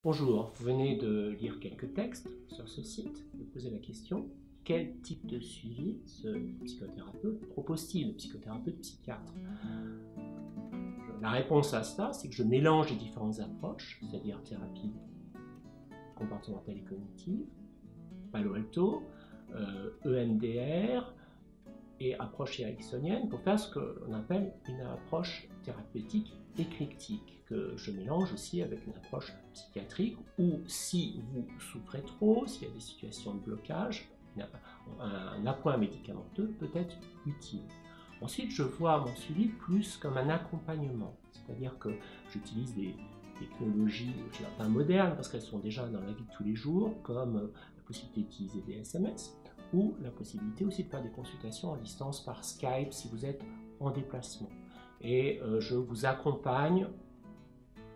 Bonjour, vous venez de lire quelques textes sur ce site, de poser la question: quel type de suivi ce psychothérapeute propose-t-il, le psychothérapeute psychiatre? La réponse à cela, c'est que je mélange les différentes approches, c'est-à-dire thérapie comportementale et cognitive, Palo Alto, EMDR et approche ericksonienne, pour faire ce qu'on appelle une approche thérapeutique éclectique, que je mélange aussi avec une approche psychiatrique, où si vous souffrez trop, s'il y a des situations de blocage, un appoint médicamenteux peut être utile. Ensuite, je vois mon suivi plus comme un accompagnement, c'est-à-dire que j'utilise des technologies, je dirais pas modernes, parce qu'elles sont déjà dans la vie de tous les jours, comme la possibilité d'utiliser des SMS, ou la possibilité aussi de faire des consultations à distance par Skype si vous êtes en déplacement. Et je vous accompagne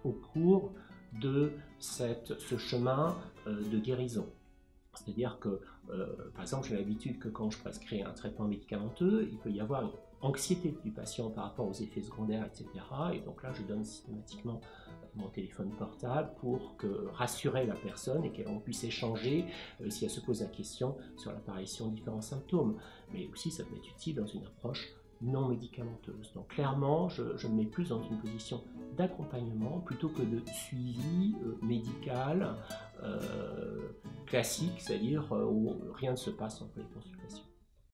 au cours de ce chemin de guérison. C'est-à-dire que, par exemple, j'ai l'habitude que quand je prescris un traitement médicamenteux, il peut y avoir une anxiété du patient par rapport aux effets secondaires, etc. Et donc là, je donne systématiquement mon téléphone portable pour rassurer la personne et qu'elle puisse échanger si elle se pose la question sur l'apparition de différents symptômes. Mais aussi, ça peut être utile dans une approche non médicamenteuse. Donc clairement, je me mets plus dans une position d'accompagnement plutôt que de suivi médical classique, c'est-à-dire où rien ne se passe entre les consultations.